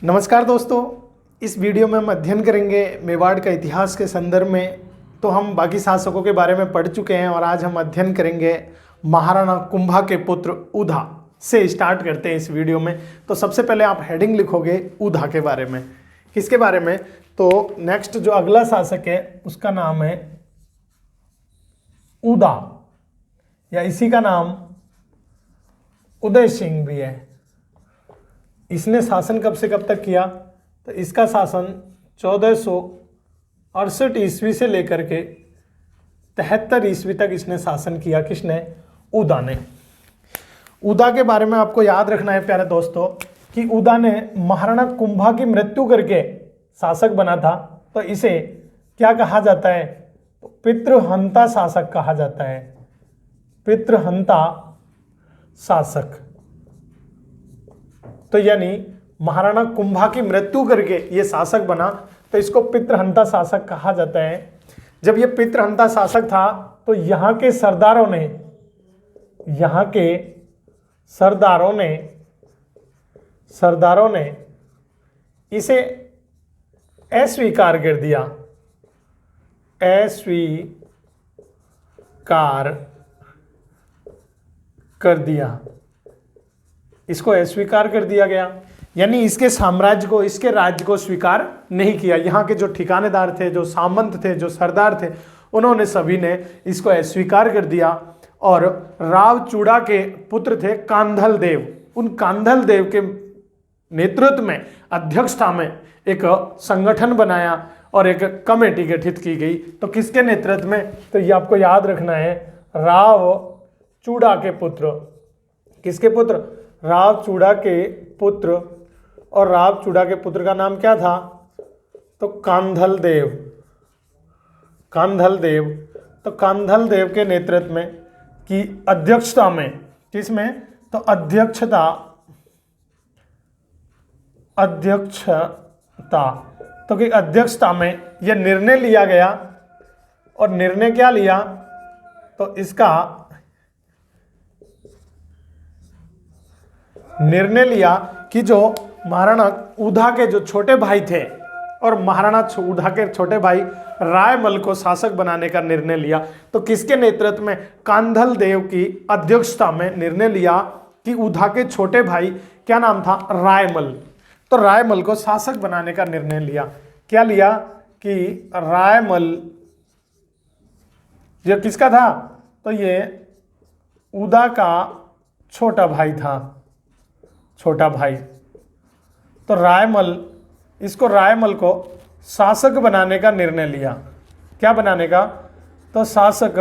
नमस्कार दोस्तों, इस वीडियो में हम अध्ययन करेंगे मेवाड़ का इतिहास के संदर्भ में। तो हम बाकी शासकों के बारे में पढ़ चुके हैं और आज हम अध्ययन करेंगे महाराणा कुंभा के पुत्र उधा से। स्टार्ट करते हैं इस वीडियो में। तो सबसे पहले आप हेडिंग लिखोगे उधा के बारे में। किसके बारे में? तो नेक्स्ट जो अगला शासक है उसका नाम है उदा, या इसी का नाम उदय सिंह भी है। इसने शासन कब से कब तक किया? तो इसका शासन 1468 ईस्वी से लेकर के 73 ईस्वी तक इसने शासन किया। किसने? उदा ने। उदा के बारे में आपको याद रखना है प्यारे दोस्तों कि उदा ने महाराणा कुंभा की मृत्यु करके शासक बना था। तो इसे क्या कहा जाता है? तो पितृहंता शासक कहा जाता है। पितृहंता शासक। तो यानी महाराणा कुंभा की मृत्यु करके ये शासक बना, तो इसको पितृहंता शासक कहा जाता है। जब ये पितृहंता शासक था तो यहाँ के सरदारों ने इसे अस्वीकार कर दिया। इसको अस्वीकार कर दिया गया, यानी इसके साम्राज्य को, इसके राज्य को स्वीकार नहीं किया। यहाँ के जो ठिकानेदार थे, जो सामंत थे, जो सरदार थे, उन्होंने सभी ने इसको अस्वीकार कर दिया। और रावचूड़ा के पुत्र थे कांधल देव। उन कांधल देव के नेतृत्व में, अध्यक्षता में एक संगठन बनाया और एक कमेटी गठित की गई। तो किसके नेतृत्व में? तो ये आपको याद रखना है, रावचूड़ा के पुत्र। किसके पुत्र? रावचूड़ा के पुत्र। और रावचूड़ा के पुत्र का नाम क्या था? तो कांधल देव। तो कांधल देव के नेतृत्व में की अध्यक्षता में, किसमें? तो अध्यक्षता। तो की अध्यक्षता में यह निर्णय लिया गया। और निर्णय क्या लिया? तो इसका निर्णय लिया कि जो महाराणा उधा के जो छोटे भाई थे, और महाराणा उधा के छोटे भाई रायमल को शासक बनाने का निर्णय लिया। तो किसके नेतृत्व में? कांधल देव की अध्यक्षता में निर्णय लिया कि उधा के छोटे भाई, क्या नाम था? रायमल। तो रायमल को शासक बनाने का निर्णय लिया। क्या लिया? कि रायमल ये किसका था? तो ये उदा का छोटा भाई था। तो रायमल को शासक बनाने का निर्णय लिया। क्या बनाने का? तो शासक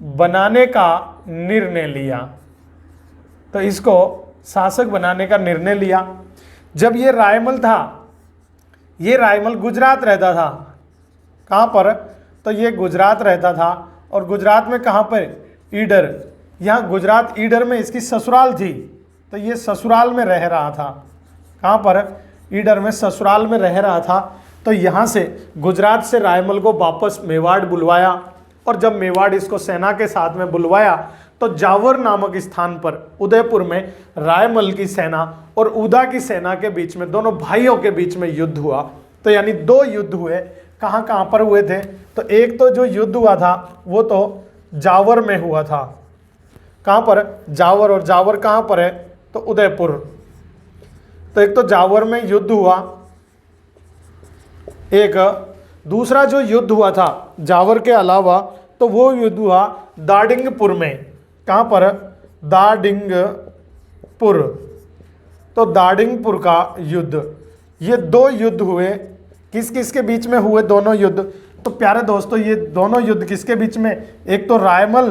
बनाने का निर्णय लिया। तो इसको शासक बनाने का निर्णय लिया। जब ये रायमल था, ये रायमल गुजरात रहता था। कहाँ पर? तो ये गुजरात रहता था। और गुजरात में कहाँ पर? ईडर। यहाँ गुजरात ईडर में इसकी ससुराल थी। तो ये ससुराल में रह रहा था। कहाँ पर? ईडर में ससुराल में रह रहा था। तो यहाँ से गुजरात से रायमल को वापस मेवाड़ बुलवाया। और जब मेवाड़ इसको सेना के साथ में बुलवाया तो जावर नामक स्थान पर उदयपुर में रायमल की सेना और उदा की सेना के बीच में, दोनों भाइयों के बीच में युद्ध हुआ। तो यानी दो युद्ध हुए। कहाँ कहाँ पर हुए थे? तो एक तो जो युद्ध हुआ था वो तो जावर में हुआ था। कहाँ पर? जावर। और जावर कहाँ पर है? तो उदयपुर। तो एक तो जावर में युद्ध हुआ। एक दूसरा जो युद्ध हुआ था जावर के अलावा, तो वो युद्ध हुआ दाडिंगपुर में। कहाँ पर? दाडिंगपुर। तो दाडिंगपुर का युद्ध, ये दो युद्ध हुए। किस किस के बीच में हुए दोनों युद्ध? तो प्यारे दोस्तों, ये दोनों युद्ध किसके बीच में? एक तो रायमल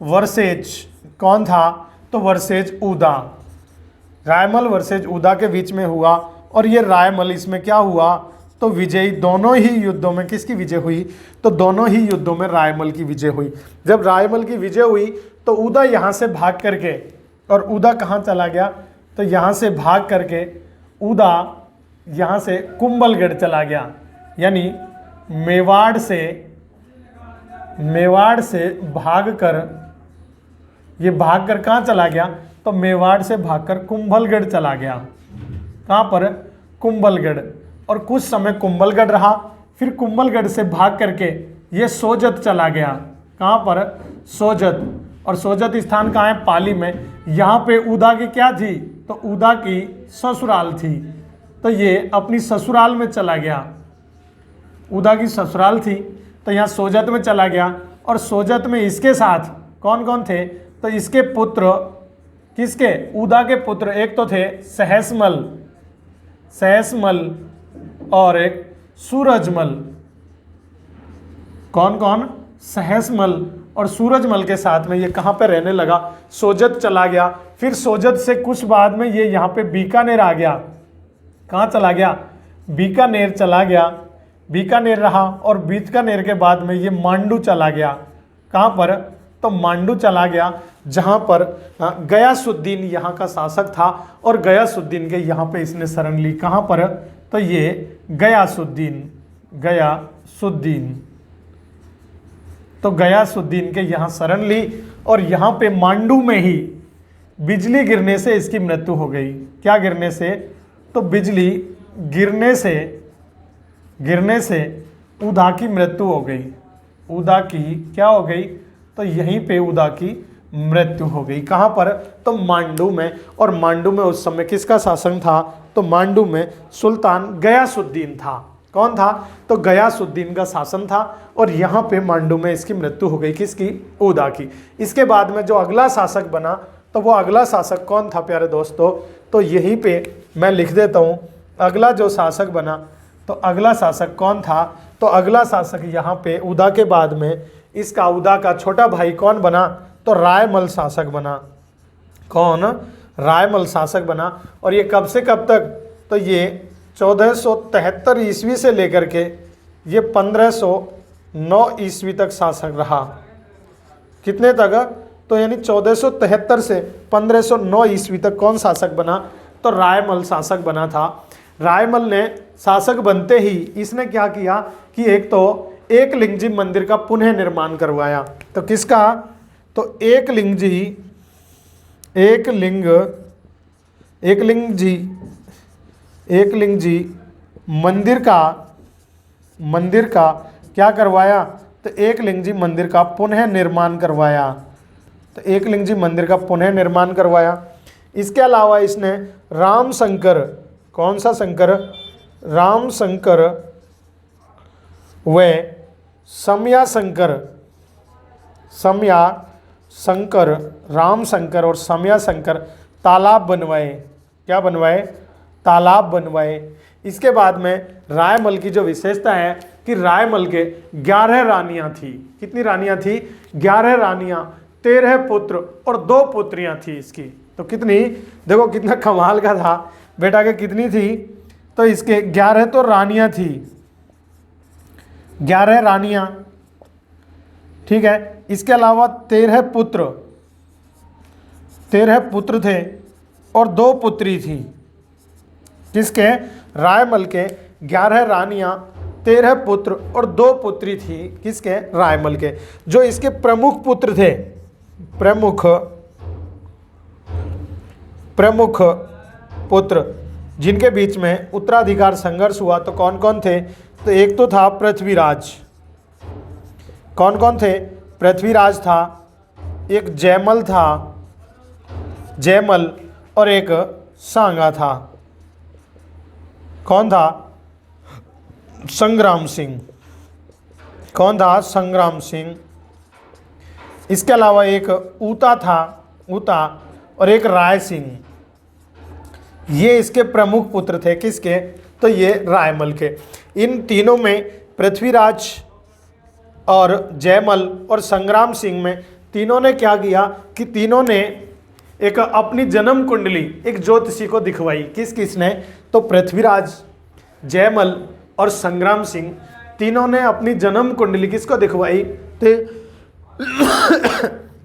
वर्सेज कौन था? तो वर्सेज उदा। रायमल वर्सेज उदा के बीच में हुआ। और ये रायमल, इसमें क्या हुआ? तो विजयी। दोनों ही युद्धों में किसकी विजय हुई? तो दोनों ही युद्धों में रायमल की विजय हुई। जब रायमल की विजय हुई तो उदा यहाँ से भाग करके, और उदा कहाँ चला गया? तो यहाँ से भाग करके उदा यहाँ से कुंभलगढ़ चला गया। यानी मेवाड़ से भागकर, ये भागकर कहाँ चला गया? तो मेवाड़ से भागकर कुंभलगढ़ चला गया। कहाँ पर? कुंभलगढ़। और कुछ समय कुंभलगढ़ रहा, फिर कुंभलगढ़ से भाग करके ये सोजत चला गया। कहाँ पर? सोजत। और सोजत स्थान कहाँ है? पाली में। यहाँ पे उदा की क्या थी? तो उदा की ससुराल थी, तो ये अपनी ससुराल में चला गया। उदा की ससुराल थी तो यहाँ सोजत में चला गया। और सोजत में इसके साथ कौन कौन थे? तो इसके पुत्र, किसके? उदा के पुत्र एक तो थे सहसमल, सहसमल और एक सूरजमल। कौन कौन? सहसमल और सूरजमल के साथ में ये कहाँ पे रहने लगा? सोजत चला गया। फिर सोजत से कुछ बाद में ये यहाँ पे बीकानेर आ गया। कहाँ चला गया? बीकानेर चला गया। बीकानेर रहा और बीकानेर के बाद में ये मांडू चला गया। कहाँ पर? तो मांडू चला गया, जहाँ पर गयासुद्दीन यहाँ का शासक था और गयासुद्दीन के यहाँ पे इसने शरण ली। कहाँ पर? तो ये गयासुद्दीन, गयासुद्दीन, तो गयासुद्दीन के यहाँ शरण ली और यहाँ पे मांडू में ही बिजली गिरने से इसकी मृत्यु हो गई। क्या गिरने से? तो बिजली गिरने से उदा की मृत्यु हो गई। उदा की क्या हो गई? तो यहीं पे उदा की मृत्यु हो गई। कहाँ पर? तो मांडू में। और मांडू में उस समय किसका शासन था? तो मांडू में सुल्तान गयासुद्दीन था। कौन था? तो गयासुद्दीन का शासन था और यहाँ पे मांडू में इसकी मृत्यु हो गई। किसकी? उदा की। इसके बाद में जो अगला शासक बना, तो वो अगला शासक कौन था प्यारे दोस्तों? तो यहीं पे मैं लिख देता हूँ, अगला जो शासक बना, तो अगला शासक कौन था? तो अगला शासक यहाँ पे उदा के बाद में इसका, उदा का छोटा भाई कौन बना? तो रायमल शासक बना। कौन? रायमल शासक बना। और ये कब से कब तक? तो ये 1473 ईस्वी से लेकर के ये 1509 ईस्वी तक शासक रहा। कितने तक? तो यानी 1473 से 1509 ईस्वी तक कौन शासक बना? तो रायमल शासक बना था। रायमल ने शासक बनते ही इसने क्या किया कि एक तो एकलिंगजी मंदिर का पुनः निर्माण करवाया। तो किसका? तो एकलिंगजी मंदिर का क्या करवाया? तो एकलिंगजी मंदिर का पुनः निर्माण करवाया। तो एकलिंगजी मंदिर का पुनः निर्माण करवाया। इसके अलावा इसने राम शंकर, कौन सा शंकर? राम शंकर व समया शंकर, राम शंकर और समया शंकर तालाब बनवाए। क्या बनवाए? तालाब बनवाए। इसके बाद में रायमल की जो विशेषता है कि रायमल के 11 रानियां थी। कितनी रानियां थी? 11 रानियां, 13 पुत्र और 2 पुत्रियां थी इसकी। तो कितनी? देखो कितना कमाल का था बेटा के। कितनी थी? तो इसके 11 तो रानियां थी, 11 रानियां, ठीक है। इसके अलावा 13 पुत्र थे और 2 पुत्री थी। किसके? रायमल के 11 रानियां, 13 पुत्र और 2 पुत्री थी। किसके? रायमल के। जो इसके प्रमुख पुत्र थे, प्रमुख पुत्र जिनके बीच में उत्तराधिकार संघर्ष हुआ, तो कौन कौन थे? तो एक तो था पृथ्वीराज। कौन कौन थे? पृथ्वीराज था, एक जयमल था, जयमल, और एक सांगा था। कौन था? संग्राम सिंह। कौन था? संग्राम सिंह। इसके अलावा एक ऊता था, ऊता, और एक राय सिंह। ये इसके प्रमुख पुत्र थे। किसके? तो ये रायमल के। इन तीनों में पृथ्वीराज और जयमल और संग्राम सिंह में तीनों ने क्या किया कि तीनों ने एक अपनी जन्म कुंडली एक ज्योतिषी को दिखवाई। किसने? तो पृथ्वीराज, जयमल और संग्राम सिंह तीनों ने अपनी जन्म कुंडली किसको दिखवाई? तो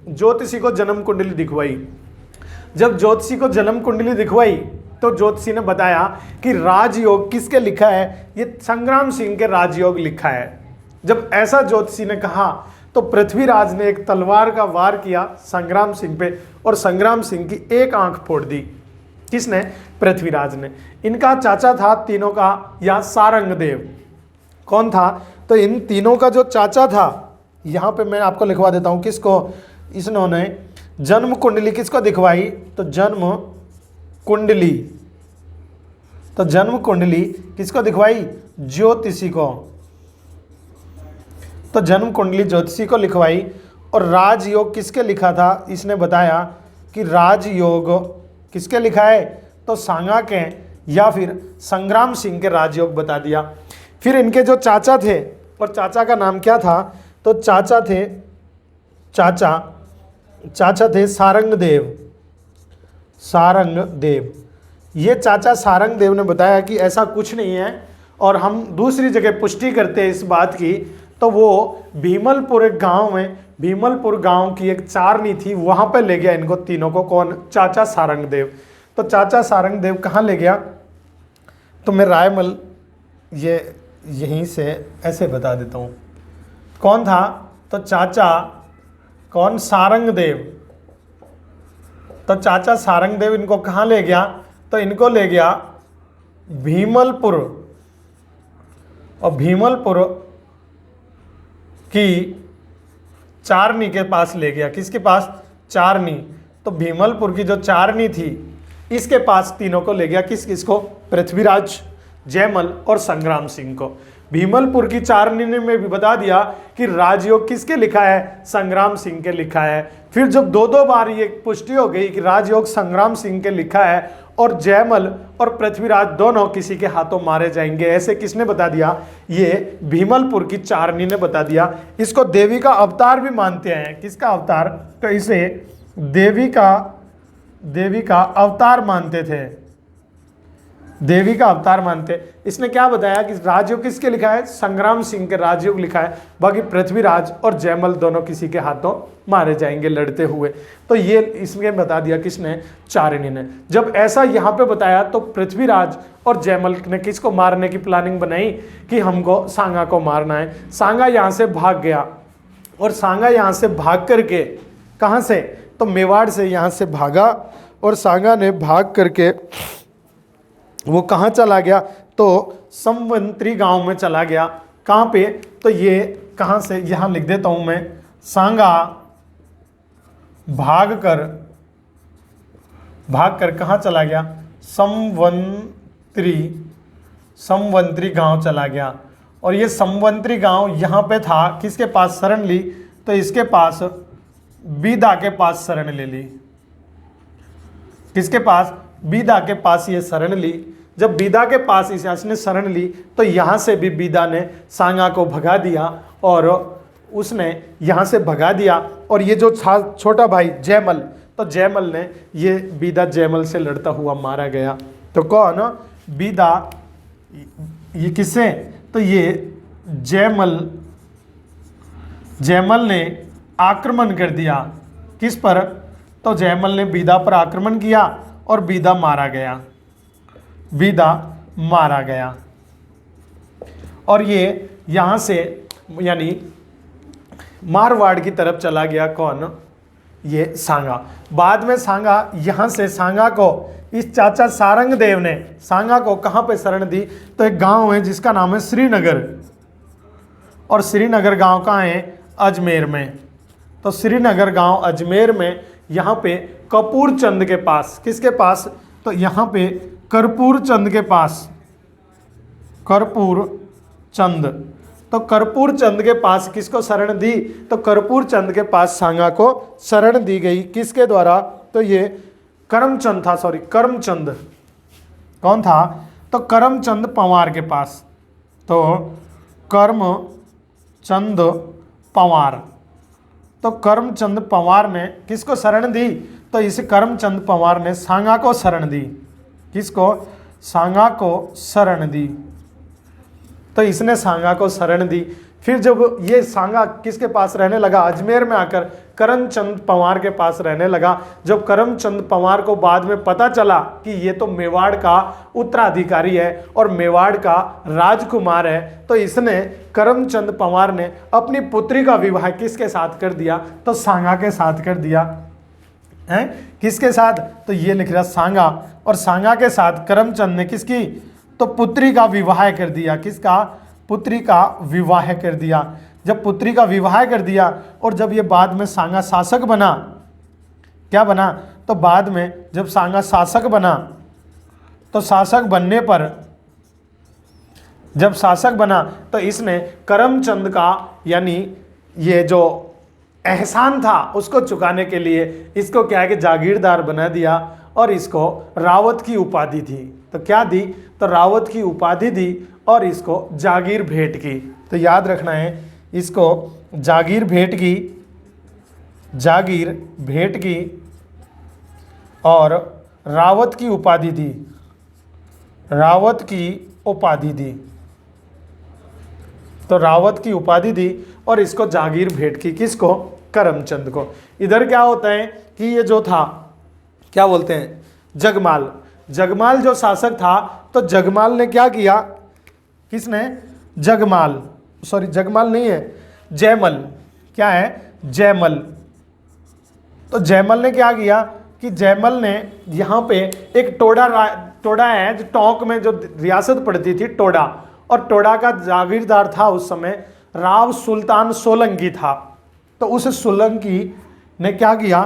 ज्योतिषी को जन्म कुंडली दिखवाई। जब ज्योतिषी को जन्म कुंडली दिखवाई तो ज्योतिषी ने बताया कि राजयोग किसके लिखा है? ये संग्राम सिंह के राजयोग लिखा है। जब ऐसा ज्योतिषी ने कहा तो पृथ्वीराज ने एक तलवार का वार किया संग्राम सिंह पे और संग्राम सिंह की एक आंख फोड़ दी। किसने? पृथ्वीराज ने। इनका चाचा था तीनों का या सारंगदेव। कौन था? तो इन तीनों का जो चाचा था, यहां पे मैं आपको लिखवा देता हूं किसको इन्होंने जन्म कुंडली किसको दिखवाई? तो जन्म कुंडली, तो जन्म कुंडली किसको दिखवाई? ज्योतिषी को। तो जन्म कुंडली ज्योतिषी को लिखवाई। और राजयोग किसके लिखा था? इसने बताया कि राजयोग किसके लिखा है? तो सांगा के या फिर संग्राम सिंह के राजयोग बता दिया। फिर इनके जो चाचा थे, और चाचा का नाम क्या था? तो चाचा थे सारंगदेव। सारंगदेव, ये चाचा सारंगदेव ने बताया कि ऐसा कुछ नहीं है, और हम दूसरी जगह पुष्टि करते हैं इस बात की। तो वो भीमलपुर एक गांव में, भीमलपुर गांव की एक चारनी थी, वहां पे ले गया इनको तीनों को। कौन? चाचा सारंगदेव। तो चाचा सारंगदेव कहाँ ले गया? तो मैं रायमल ये यहीं से ऐसे बता देता हूँ। कौन था? तो चाचा कौन? सारंगदेव। तो चाचा सारंगदेव इनको कहाँ ले गया? तो इनको ले गया भीमलपुर, और भीमलपुर की चारनी के पास ले गया। किसके पास? चारनी। तो भीमलपुर की जो चारनी थी इसके पास तीनों को ले गया। किसको? पृथ्वीराज, जयमल और संग्राम सिंह को। भीमलपुर की चारनी ने में भी बता दिया कि राजयोग किसके लिखा है? संग्राम सिंह के लिखा है। फिर जब दो बार ये पुष्टि हो गई कि राजयोग संग्राम सिंह के लिखा है और जयमल और पृथ्वीराज दोनों किसी के हाथों मारे जाएंगे, ऐसे किसने बता दिया? ये भीमलपुर की चारनी ने बता दिया। इसको देवी का अवतार भी मानते हैं। किसका अवतार? तो इसे देवी का अवतार मानते थे। देवी का अवतार मानते। इसने क्या बताया कि राजयोग किसके लिखा है? संग्राम सिंह के राजयोग लिखा है। बाकी पृथ्वीराज और जयमल दोनों किसी के हाथों मारे जाएंगे लड़ते हुए। तो ये इसने बता दिया किसने? चारनी ने। जब ऐसा यहाँ पे बताया तो पृथ्वीराज और जयमल ने किसको मारने की प्लानिंग बनाई कि हमको सांगा को मारना है। सांगा यहाँ से भाग गया, और सांगा यहाँ से भाग करके कहाँ से? तो मेवाड़ से यहाँ से भागा, और सांगा ने भाग करके वो कहाँ चला गया? तो संवंतरी गांव में चला गया। कहाँ पे? तो ये कहाँ से, यहाँ लिख देता हूँ मैं। सांगा भाग कर कहाँ चला गया? संवंतरी गांव चला गया। और ये संवंतरी गांव यहाँ पे था। किसके पास शरण ली? तो इसके पास बीदा के पास शरण ले ली। किसके पास? बीदा के पास ये शरण ली। जब बीदा के पास इसने शरण ली तो यहाँ से भी बीदा ने सांगा को भगा दिया, और उसने यहाँ से भगा दिया। और ये जो छोटा भाई जयमल, तो जयमल ने ये बीदा जयमल से लड़ता हुआ मारा गया। तो कौन? बीदा। ये किससे? तो ये जयमल ने आक्रमण कर दिया। किस पर? तो जयमल ने बीदा पर आक्रमण किया और बीदा मारा गया। और ये यहाँ से यानी मारवाड़ की तरफ चला गया। कौन? ये सांगा। बाद में सांगा यहाँ से, सांगा को इस चाचा सारंगदेव ने सांगा को कहाँ पे शरण दी? तो एक गांव है जिसका नाम है श्रीनगर, और श्रीनगर गांव कहाँ है? अजमेर में। तो श्रीनगर गांव अजमेर में, यहाँ पे कपूर चंद के पास। किसके पास? तो यहाँ पे कर्पूर चंद के पास। कर्पूर चंद। तो कर्पूर चंद के पास किसको शरण दी? तो कर्पूर चंद के पास सांगा को शरण दी गई। किसके द्वारा? तो ये करमचंद था, करमचंद। कौन था? तो करमचंद पंवार के पास। तो करमचंद पंवार। तो करमचंद पंवार ने किसको शरण दी? तो इस करमचंद पंवार ने सांगा को शरण दी। किसको? सांगा को शरण दी। तो इसने सांगा को शरण दी। फिर जब ये सांगा किसके पास रहने लगा, अजमेर में आकर करमचंद पंवार के पास रहने लगा। जब करमचंद पंवार को बाद में पता चला कि ये तो मेवाड़ का उत्तराधिकारी है और मेवाड़ का राजकुमार है, तो इसने करमचंद पंवार ने अपनी पुत्री का विवाह किसके साथ कर दिया, तो सांगा के साथ कर दिया है। किसके साथ, तो ये लिख रहा सांगा, और सांगा के साथ करमचंद ने किसकी, तो पुत्री का विवाह कर दिया। किसका, पुत्री का विवाह कर दिया। जब पुत्री का विवाह कर दिया और जब ये बाद में सांगा शासक बना, क्या बना, तो बाद में जब सांगा शासक बना, तो शासक बनने पर, जब शासक बना तो इसने करमचंद का यानी ये जो एहसान था उसको चुकाने के लिए इसको क्या है कि जागीरदार बना दिया और इसको रावत की उपाधि दी। तो क्या दी, तो रावत की उपाधि दी और इसको जागीर भेंट की। तो याद रखना है, इसको जागीर भेंट की, जागीर भेंट की और रावत की उपाधि दी, रावत की उपाधि दी। तो रावत की उपाधि दी और इसको जागीर भेंट की, किसको, करमचंद को। इधर क्या होता है कि ये जो था क्या बोलते हैं, जगमाल, जगमाल जो शासक था, तो जगमाल ने क्या किया, किसने, जगमाल, सॉरी जगमाल नहीं है, जयमल, क्या है, जयमल। तो जयमल ने क्या किया कि जयमल ने यहाँ पे एक टोडा है जो टोंक में जो रियासत पड़ती थी टोडा, और टोडा का जागीरदार था उस समय राव सुल्तान सोलंकी था। तो उस सोलंकी ने क्या किया,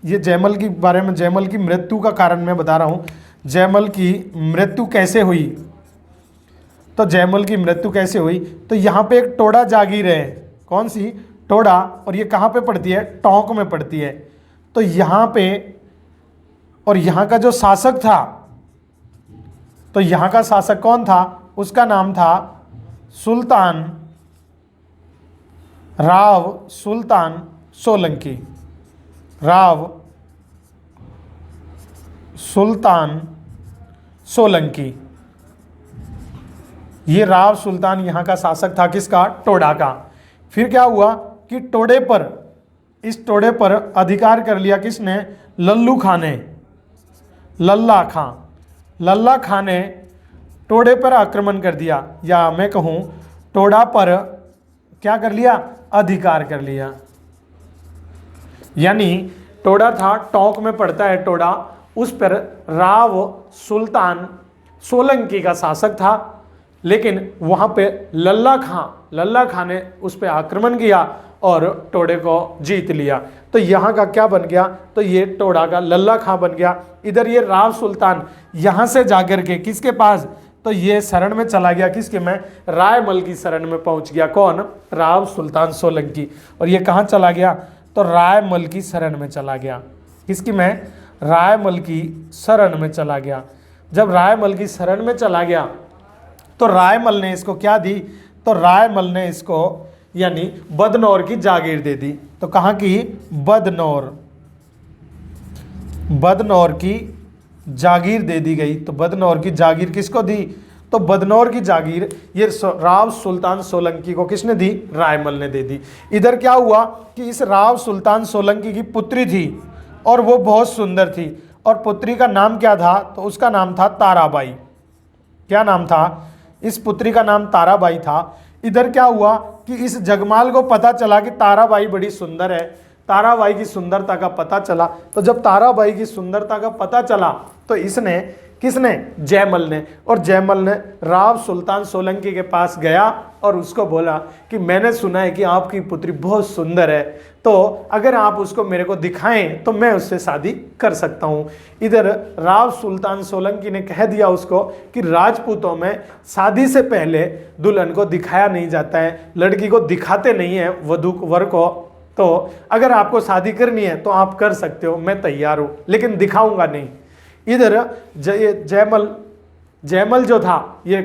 ये जयमल के बारे में, जयमल की मृत्यु का कारण मैं बता रहा हूँ, जयमल की मृत्यु कैसे हुई। तो जयमल की मृत्यु कैसे हुई, तो यहाँ पे एक टोडा जागीर है, कौन सी, टोडा, और ये कहाँ पे पड़ती है, टोंक में पड़ती है। तो यहाँ पे, और यहाँ का जो शासक था, तो यहाँ का शासक कौन था, उसका नाम था सुल्तान, राव सुल्तान सोलंकी, राव सुल्तान सोलंकी। ये राव सुल्तान यहाँ का शासक था, किसका, टोडा का। फिर क्या हुआ कि टोडे पर, इस टोडे पर अधिकार कर लिया किसने, लल्लू खां ने, लल्ला खां, लल्ला खां ने टोडे पर आक्रमण कर दिया, या मैं कहूँ टोडा पर क्या कर लिया, अधिकार कर लिया। यानी टोडा था, टोंक में पड़ता है टोडा, उस पर राव सुल्तान सोलंकी का शासक था, लेकिन वहाँ पे लल्ला खां ने उस पर आक्रमण किया और टोडे को जीत लिया। तो यहाँ का क्या बन गया, तो ये टोडा का लल्ला खां बन गया। इधर ये राव सुल्तान यहाँ से जाकर के किसके पास, तो ये शरण में चला गया, किसके में, रायमल की शरण में पहुँच गया। कौन, राव सुल्तान सोलंकी। और ये कहाँ चला गया, तो रायमल की शरण में चला गया, किसकी में, रायमल की शरण में चला गया। जब रायमल की शरण में चला गया तो रायमल ने इसको क्या दी, तो रायमल ने इसको यानी बदनौर की जागीर दे दी। तो कहाँ की, बदनौर, बदनौर की जागीर दे दी गई। तो बदनौर की जागीर किसको दी, तो बदनौर की जागीर ये राव सुल्तान सोलंकी को किसने दी, रायमल ने दे दी। इधर क्या हुआ कि इस राव सुल्तान सोलंकी की पुत्री थी और वो बहुत सुंदर थी, और पुत्री का नाम क्या था, तो उसका नाम था ताराबाई। क्या नाम था, इस पुत्री का नाम ताराबाई था। इधर क्या हुआ कि इस जगमाल को पता चला कि ताराबाई बड़ी सुंदर है, ताराबाई की सुंदरता का पता चला। तो जब ताराबाई की सुंदरता का पता चला तो इसने, किसने, जयमल ने, और जयमल ने राव सुल्तान सोलंकी के पास गया और उसको बोला कि मैंने सुना है कि आपकी पुत्री बहुत सुंदर है, तो अगर आप उसको मेरे को दिखाएं तो मैं उससे शादी कर सकता हूँ। इधर राव सुल्तान सोलंकी ने कह दिया उसको कि राजपूतों में शादी से पहले दुल्हन को दिखाया नहीं जाता है, लड़की को दिखाते नहीं है वधू वर को, तो अगर आपको शादी करनी है तो आप कर सकते हो, मैं तैयार हूँ, लेकिन दिखाऊंगा नहीं। इधर जयमल जो था ये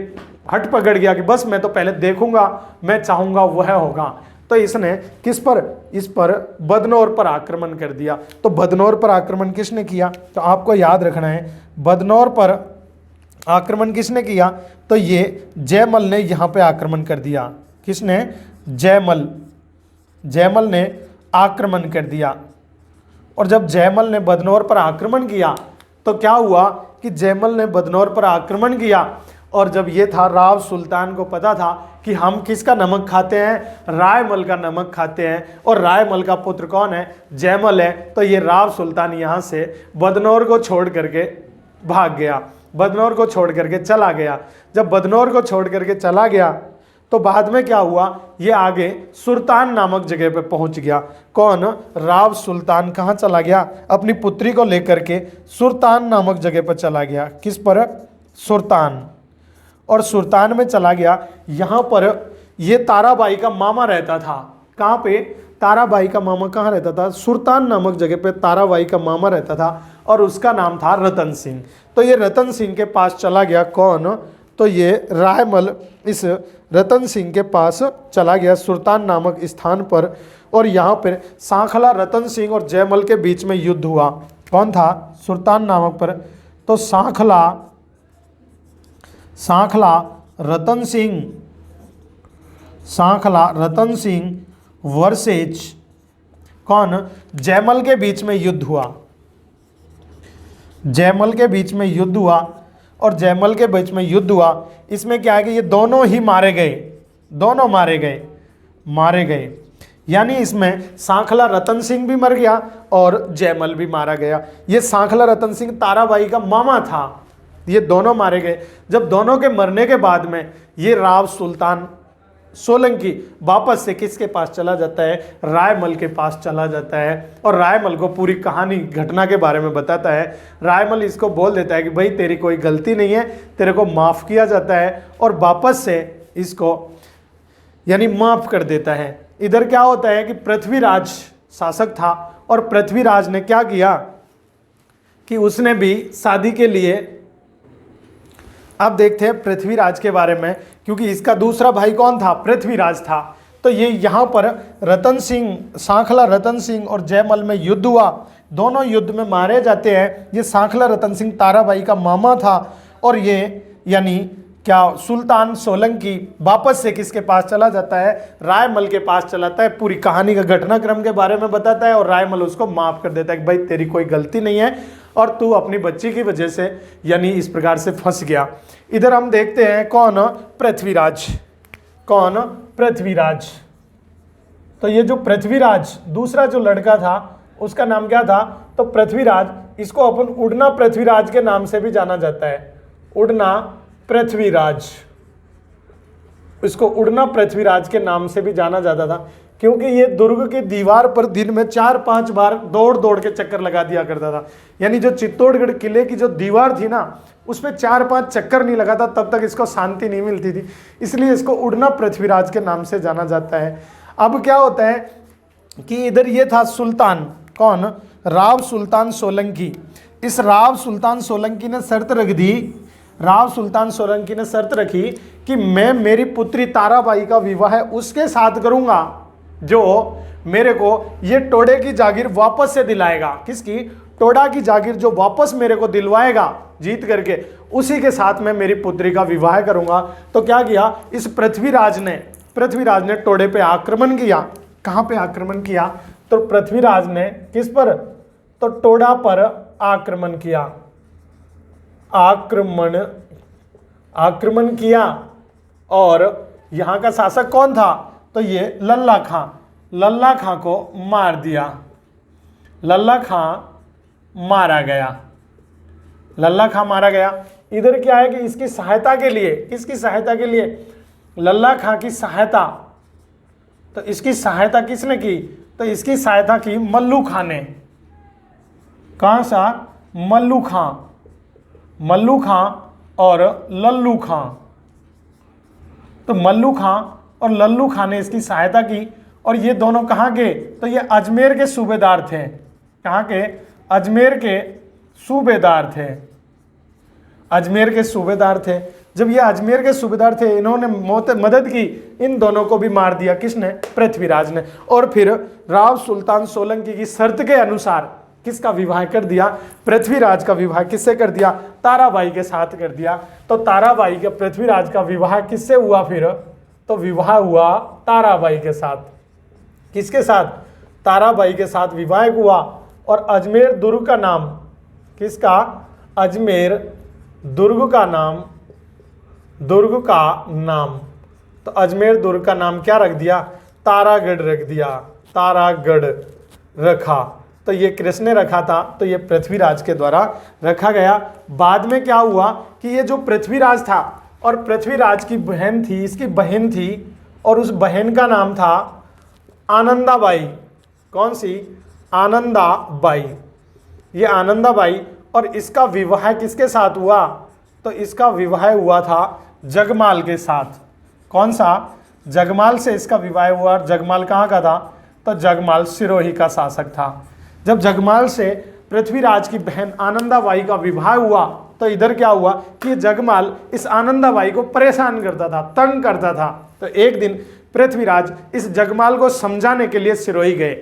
हट पकड़ गया कि बस मैं तो पहले देखूंगा, मैं चाहूंगा वह होगा। तो इसने किस पर, इस पर बदनौर पर आक्रमण कर दिया। तो बदनौर पर आक्रमण किसने किया, तो आपको याद रखना है, बदनौर पर आक्रमण किसने किया, तो ये जयमल ने यहाँ पे आक्रमण कर दिया। किसने? जयमल। जयमल ने आक्रमण कर दिया। और जब जयमल ने बदनौर पर आक्रमण किया तो क्या हुआ कि जयमल ने बदनौर पर आक्रमण किया, और जब ये था राव सुल्तान को पता था कि हम किसका नमक खाते हैं? रायमल का नमक खाते हैं, और रायमल का पुत्र कौन है? जयमल है। तो ये राव सुल्तान यहाँ से बदनौर को छोड़ करके भाग गया, बदनौर को छोड़ करके चला गया। जब बदनौर को छोड़ करके चला गया तो बाद में क्या हुआ? ये आगे सुल्तान नामक जगह पे पहुंच गया। कौन? राव सुल्तान कहाँ चला गया? अपनी पुत्री को लेकर के सुल्तान नामक जगह पर चला गया। किस पर? सुल्तान। और सुल्तान में चला गया। यहाँ पर ये ताराबाई का मामा रहता था। कहाँ पे? ताराबाई का मामा कहाँ रहता था? सुल्तान नामक जगह पे ताराबाई का मामा रहता था, और उसका नाम था रतन सिंह। तो ये रतन सिंह के पास चला गया। कौन? तो ये रायमल इस रतन सिंह के पास चला गया सुल्तान नामक स्थान पर, और यहाँ पर सांखला रतन सिंह और जयमल के बीच में युद्ध हुआ। कौन था? सुल्तान नामक पर। तो सांखला रतन सिंह वर्सेज कौन? जयमल के बीच में युद्ध हुआ। जयमल के बीच में युद्ध हुआ, और जयमल के बीच में युद्ध हुआ। इसमें क्या है कि ये दोनों ही मारे गए, दोनों मारे गए। यानी इसमें सांखला रतन सिंह भी मर गया और जयमल भी मारा गया। ये सांखला रतन सिंह ताराबाई का मामा था, ये दोनों मारे गए। जब दोनों के मरने के बाद में ये राव सुल्तान सोलंकी वापस से किसके पास चला जाता है? रायमल के पास चला जाता है, और रायमल को पूरी कहानी घटना के बारे में बताता है। रायमल इसको बोल देता है कि भाई तेरी कोई गलती नहीं है, तेरे को माफ़ किया जाता है, और वापस से इसको यानी माफ़ कर देता है। इधर क्या होता है कि पृथ्वीराज शासक था, और पृथ्वीराज ने क्या किया कि उसने भी शादी के लिए, अब देखते हैं पृथ्वीराज के बारे में, क्योंकि इसका दूसरा भाई कौन था? पृथ्वीराज था। तो ये यहाँ पर रतन सिंह, सांखला रतन सिंह और जयमल में युद्ध हुआ। दोनों युद्ध में मारे जाते हैं। ये सांखला रतन सिंह ताराबाई का मामा था, और ये यानी क्या सुल्तान सोलंकी वापस से किसके पास चला जाता है? रायमल के पास चलाता है। पूरी कहानी का घटनाक्रम के बारे में बताता है, और रायमल उसको माफ़ कर देता है कि भाई तेरी कोई गलती नहीं है, और तू अपनी बच्ची की वजह से यानी इस प्रकार से फंस गया। इधर हम देखते हैं कौन? पृथ्वीराज। कौन? पृथ्वीराज। तो ये जो पृथ्वीराज दूसरा जो लड़का था उसका नाम क्या था? तो पृथ्वीराज। इसको अपन उड़ना पृथ्वीराज के नाम से भी जाना जाता है। उड़ना पृथ्वीराज, इसको उड़ना पृथ्वीराज के नाम से भी जाना जाता था, क्योंकि ये दुर्ग की दीवार पर दिन में 4-5 बार दौड़ दौड़ के चक्कर लगा दिया करता था। यानी जो चित्तौड़गढ़ किले की जो दीवार थी ना, उस पर 4-5 चक्कर नहीं लगाता तब तक इसको शांति नहीं मिलती थी, इसलिए इसको उड़ना पृथ्वीराज के नाम से जाना जाता है। अब क्या होता है कि इधर ये था सुल्तान, कौन? राव सुल्तान सोलंकी। इस राव सुल्तान सोलंकी ने शर्त रख दी, राव सुल्तान सोलंकी ने शर्त रखी कि मैं मेरी पुत्री ताराबाई का विवाह उसके साथ करूंगा जो मेरे को ये टोड़े की जागीर वापस से दिलाएगा। किसकी? टोड़ा की जागीर जो वापस मेरे को दिलवाएगा जीत करके, उसी के साथ मैं मेरी पुत्री का विवाह करूंगा। तो क्या किया इस पृथ्वीराज ने टोड़े पे आक्रमण किया। कहाँ पे आक्रमण किया? तो पृथ्वीराज ने किस पर? तो टोड़ा पर आक्रमण किया। आक्रमण किया, और यहाँ का शासक कौन था? तो ये लल्ला खां को मार दिया। लल्ला खां मारा गया। इधर क्या है कि इसकी सहायता के लिए, किसकी सहायता के लिए? लल्ला खां की सहायता। तो इसकी सहायता किसने की? तो इसकी सहायता की मल्लू खां ने। कहाँ सा? मल्लू खां और लल्लू खां। तो मल्लू खां और लल्लू खां ने इसकी सहायता की, और ये दोनों कहाँ के? तो ये अजमेर के सूबेदार थे। कहाँ के? अजमेर के सूबेदार थे। जब ये अजमेर के सूबेदार थे, इन्होंने मदद की, इन दोनों को भी मार दिया। किसने? पृथ्वीराज ने। और फिर राव सुल्तान सोलंकी की शर्त के अनुसार किसका विवाह कर दिया? पृथ्वीराज का विवाह किससे कर दिया? ताराबाई के साथ कर दिया। तो ताराबाई का पृथ्वीराज का विवाह किससे हुआ फिर? तो विवाह हुआ ताराबाई के साथ। किसके साथ? ताराबाई के साथ विवाह हुआ। और अजमेर दुर्ग का नाम किसका? अजमेर दुर्ग का नाम, दुर्ग का नाम, तो अजमेर दुर्ग का नाम क्या रख दिया? तारागढ़ रख दिया, तारागढ़ रखा। तो ये किसने रखा था? तो ये पृथ्वीराज के द्वारा रखा गया। बाद में क्या हुआ कि ये जो पृथ्वीराज था और पृथ्वीराज की बहन थी, इसकी बहन थी, और उस बहन का नाम था आनंदाबाई। कौन सी? आनंदाबाई। ये आनंदाबाई, और इसका विवाह किसके साथ हुआ? तो इसका विवाह हुआ था जगमाल के साथ। कौन सा? जगमाल से इसका विवाह हुआ। और जगमाल कहाँ का था? तो जगमाल सिरोही का शासक था। जब जगमाल से पृथ्वीराज की बहन आनंदाबाई का विवाह हुआ तो इधर क्या हुआ कि जगमाल इस आनंदाबाई को परेशान करता था, तंग करता था। तो एक दिन पृथ्वीराज इस जगमाल को समझाने के लिए सिरोही गए।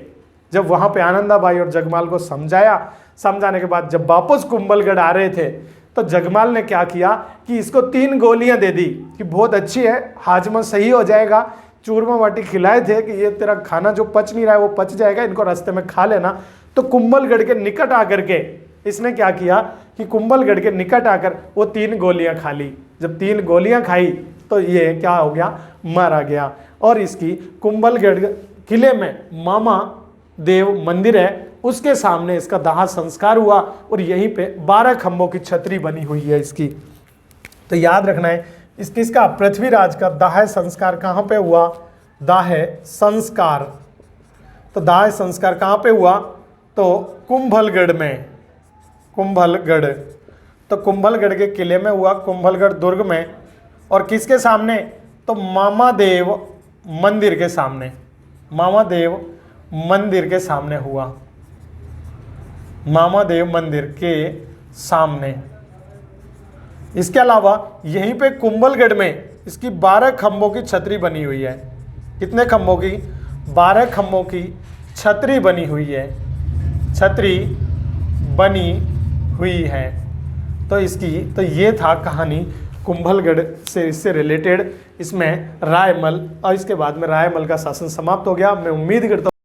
जब वहां पे आनंदाबाई और जगमाल को समझाने के बाद जब वापस कुंभलगढ़ आ रहे थे तो जगमाल ने क्या किया कि इसको 3 गोलियां दे दी कि बहुत अच्छी है, हाजमा सही हो जाएगा। चूरमा बाटी खिलाए थे कि ये तेरा खाना जो पच नहीं रहा है वो पच जाएगा, इनको रास्ते में खा लेना। तो कुंभलगढ़ के निकट आकर के इसने क्या किया कि कुंभलगढ़ के निकट आकर वो 3 गोलियां खा ली। जब 3 गोलियां खाई तो ये क्या हो गया? मारा गया। और इसकी कुंभलगढ़ किले में मामा देव मंदिर है, उसके सामने इसका दाह संस्कार हुआ। और यहीं पे 12 खंभों की छतरी बनी हुई है इसकी। तो याद रखना है इसका पृथ्वीराज का दाह संस्कार कहाँ पे हुआ? दाह संस्कार। तो दाह संस्कार कहाँ पे हुआ? तो कुंभलगढ़ में। कुंभलगढ़, तो कुंभलगढ़ के किले में हुआ, कुंभलगढ़ दुर्ग में। और किसके सामने? तो मामादेव मंदिर के सामने। मामादेव मंदिर के सामने हुआ, मामादेव मंदिर के सामने। इसके अलावा यहीं पे कुंभलगढ़ में इसकी 12 खंभों की छतरी बनी हुई है। कितने खंभों की? 12 खंभों की छतरी बनी हुई है, छतरी बनी हुई है। तो ये था कहानी कुंभलगढ़ से, इससे रिलेटेड। इसमें रायमल और इसके बाद में रायमल का शासन समाप्त हो गया। मैं उम्मीद करता हूँ